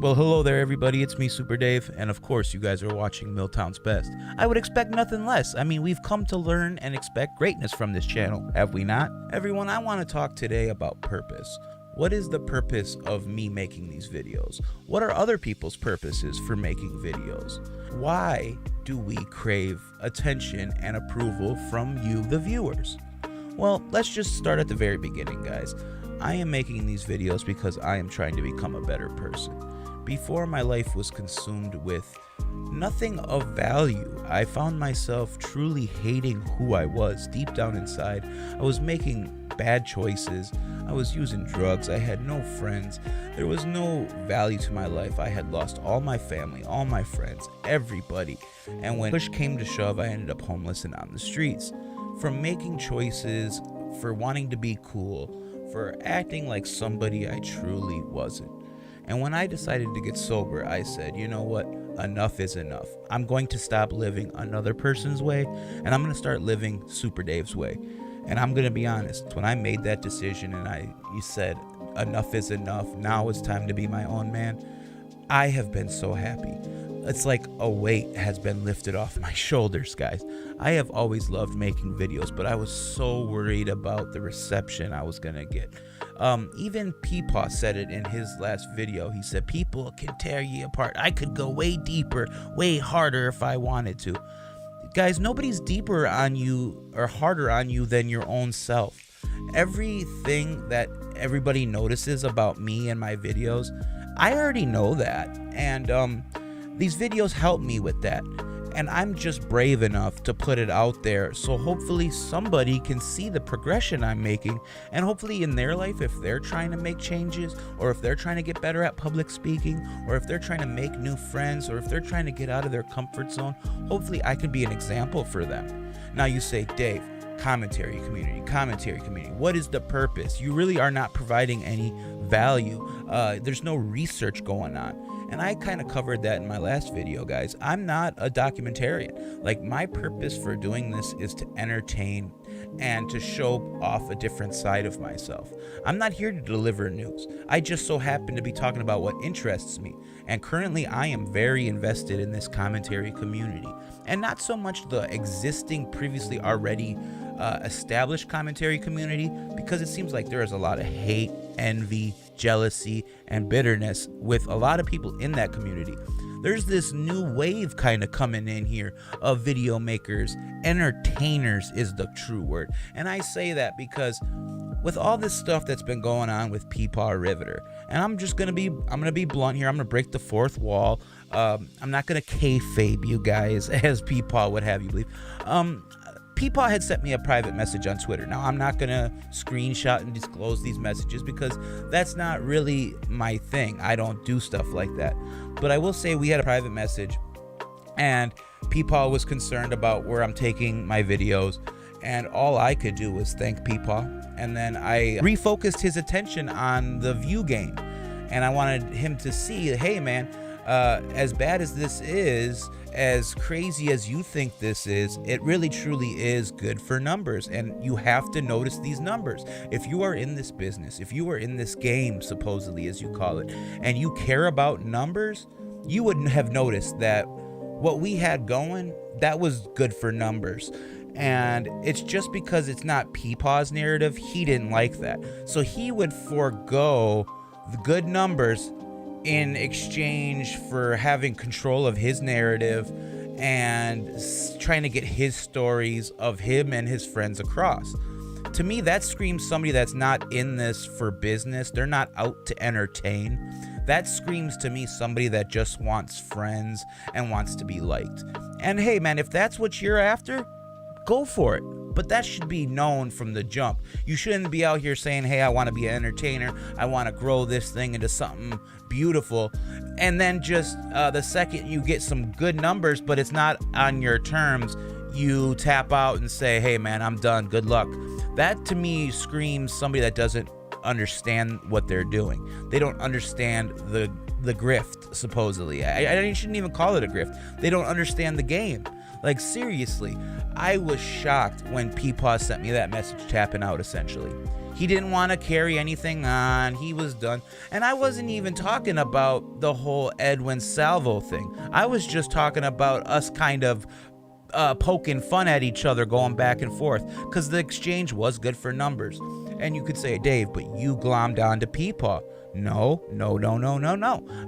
Well, hello there, everybody. It's me, Super Dave, and of course, you guys are watching Milltown's Best. I would expect nothing less. I mean, we've come to learn and expect greatness from this channel, have we not? Everyone, I want to talk today about purpose. What is the purpose of me making these videos? What are other people's purposes for making videos? Why do we crave attention and approval from you, the viewers? Well, let's just start at the very beginning, guys. I am making these videos because I am trying to become a better person. Before, my life was consumed with nothing of value. I found myself truly hating who I was deep down inside. I was making bad choices. I was using drugs. I had no friends. There was no value to my life. I had lost all my family, all my friends, everybody. And when push came to shove, I ended up homeless and on the streets. From making choices, for wanting to be cool, for acting like somebody I truly wasn't. And when I decided to get sober, I said, you know what? Enough is enough. I'm going to stop living another person's way, and I'm going to start living Super Dave's way. And I'm going to be honest, when I made that decision and you said, enough is enough, now it's time to be my own man, I have been so happy. It's like a weight has been lifted off my shoulders, guys. I have always loved making videos, but I was so worried about the reception I was going to get. Even Peepaw said it in his last video. He said, people can tear you apart. I could go way deeper, way harder if I wanted to. Guys, nobody's deeper on you or harder on you than your own self. Everything that everybody notices about me and my videos, I already know that. And these videos help me with that. And I'm just brave enough to put it out there, so hopefully somebody can see the progression I'm making, and hopefully in their life, if they're trying to make changes, or if they're trying to get better at public speaking, or if they're trying to make new friends, or if they're trying to get out of their comfort zone, hopefully I can be an example for them. Now you say, Dave, commentary community, what is the purpose? You really are not providing any value. There's no research going on. And I kind of covered that in my last video, guys. I'm not a documentarian. Like, my purpose for doing this is to entertain and to show off a different side of myself. I'm not here to deliver news. I just so happen to be talking about what interests me. And currently I am very invested in this commentary community. And not so much the existing, previously already established commentary community, because it seems like there is a lot of hate, envy, jealousy, and bitterness with a lot of people in that community. There's this new wave kind of coming in here of video makers. Entertainers is the true word. And I say that because with all this stuff that's been going on with Peepaw Riveter, and I'm gonna be blunt here. I'm gonna break the fourth wall. I'm not gonna kayfabe you guys, as Peepaw would have you believe. Peepaw had sent me a private message on Twitter. Now, I'm not gonna screenshot and disclose these messages because that's not really my thing. I don't do stuff like that. But I will say we had a private message, and Peepaw was concerned about where I'm taking my videos, and all I could do was thank Peepaw. And then I refocused his attention on the view gain, and I wanted him to see, hey man, as bad as this is, as crazy as you think this is, it really truly is good for numbers, and you have to notice these numbers. If you are in this business, if you are in this game, supposedly as you call it, and you care about numbers, you wouldn't have noticed that what we had going, that was good for numbers. And it's just because it's not Peepaw's narrative, he didn't like that. So he would forego the good numbers in exchange for having control of his narrative and trying to get his stories of him and his friends across. To me, that screams somebody that's not in this for business. They're not out to entertain. That screams to me somebody that just wants friends and wants to be liked. And hey man, if that's what you're after, go for it. But that should be known from the jump. You shouldn't be out here saying, hey, I want to be an entertainer. I want to grow this thing into something beautiful. And then just the second you get some good numbers, but it's not on your terms, you tap out and say, hey, man, I'm done. Good luck. That to me screams somebody that doesn't understand what they're doing. They don't understand the grift, supposedly. I shouldn't even call it a grift. They don't understand the game. Like, seriously, I was shocked when Peepaw sent me that message tapping out, essentially. He didn't want to carry anything on. He was done. And I wasn't even talking about the whole Edwin Salvo thing. I was just talking about us kind of poking fun at each other, going back and forth, because the exchange was good for numbers. And you could say, Dave, but you glommed onto Peepaw. No.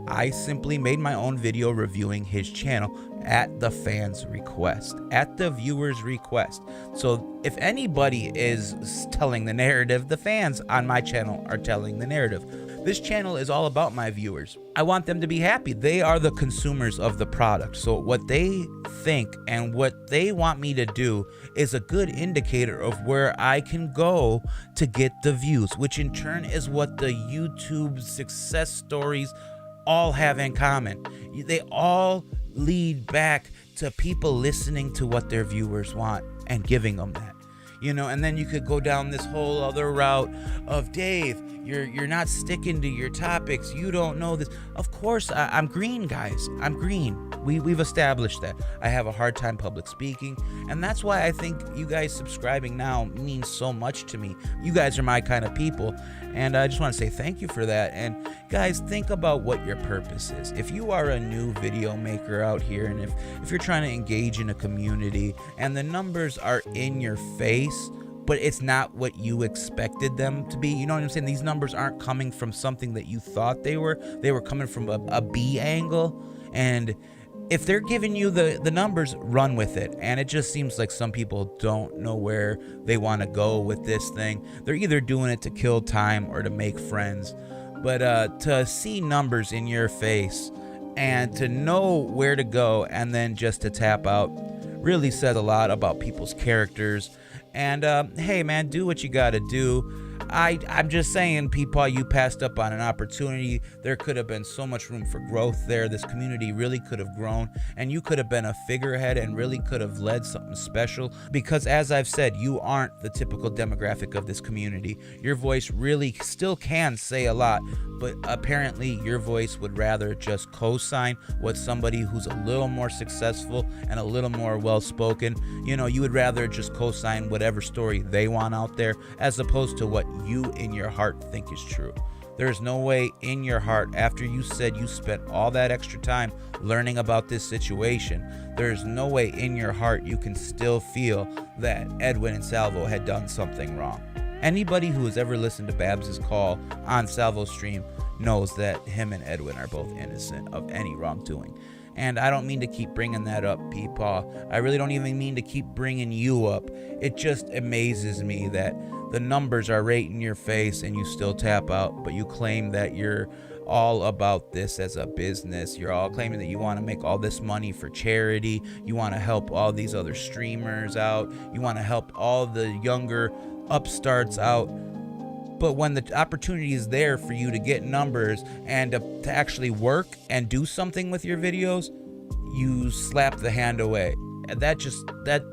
I simply made my own video reviewing his channel at the fans' request, at the viewers' request. So if anybody is telling the narrative, the fans on my channel are telling the narrative. This channel is all about my viewers. I want them to be happy. They are the consumers of the product. So what they think and what they want me to do is a good indicator of where I can go to get the views, which in turn is what the YouTube success stories all have in common. They all lead back to people listening to what their viewers want and giving them that. And then you could go down this whole other route of, Dave, you're not sticking to your topics. You don't know this. Of course, I'm green, guys. I'm green. We've established that. I have a hard time public speaking, and that's why I think you guys subscribing now means so much to me. You guys are my kind of people, and I just want to say thank you for that. And guys, think about what your purpose is. If you are a new video maker out here, and if you're trying to engage in a community and the numbers are in your face, but it's not what you expected them to be, you know what I'm saying? These numbers aren't coming from something that you thought they were. They were coming from a B angle. And if they're giving you the numbers, run with it. And it just seems like some people don't know where they want to go with this thing. They're either doing it to kill time or to make friends. But to see numbers in your face and to know where to go and then just to tap out really says a lot about people's characters. And hey, man, do what you gotta do. I'm just saying, Peepaw, you passed up on an opportunity. There could have been so much room for growth there. This community really could have grown, and you could have been a figurehead and really could have led something special. Because as I've said, you aren't the typical demographic of this community. Your voice really still can say a lot, but apparently your voice would rather just co-sign what somebody who's a little more successful and a little more well-spoken, you would rather just co-sign whatever story they want out there, as opposed to what you in your heart think is true. There's no way in your heart, after you said you spent all that extra time learning about this situation, there's no way in your heart you can still feel that Edwin and Salvo had done something wrong. Anybody who has ever listened to Babs's call on Salvo's stream knows that him and Edwin are both innocent of any wrongdoing. And I don't mean to keep bringing that up, Peepaw. I really don't even mean to keep bringing you up. It just amazes me that the numbers are right in your face and you still tap out, but you claim that you're all about this as a business. You're all claiming that you want to make all this money for charity. You want to help all these other streamers out. You want to help all the younger upstarts out. But when the opportunity is there for you to get numbers and to actually work and do something with your videos, you slap the hand away. And that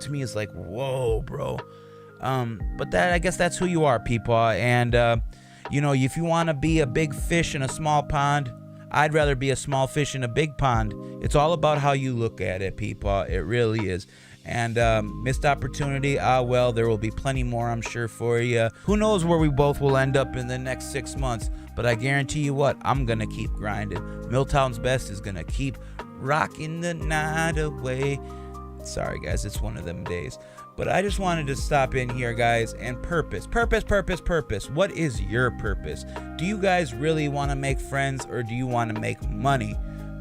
to me is like, whoa, bro. But I guess that's who you are, Peepaw. And if you want to be a big fish in a small pond, I'd rather be a small fish in a big pond. It's all about how you look at it, Peepaw. It really is. And missed opportunity, well, there will be plenty more, I'm sure, for you. Who knows where we both will end up in the next 6 months, but I guarantee you what, I'm gonna keep grinding. Milltown's Best is gonna keep rocking the night away. Sorry guys, it's one of them days. But I just wanted to stop in here, guys, and purpose. What is your purpose? Do you guys really want to make friends, or do you want to make money?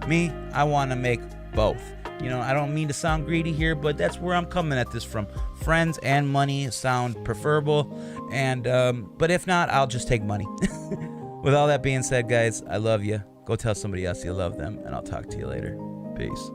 Me, I want to make both. I don't mean to sound greedy here, but that's where I'm coming at this from. Friends and money sound preferable, and but if not, I'll just take money. With all that being said, guys, I love you. Go tell somebody else you love them, and I'll talk to you later. Peace.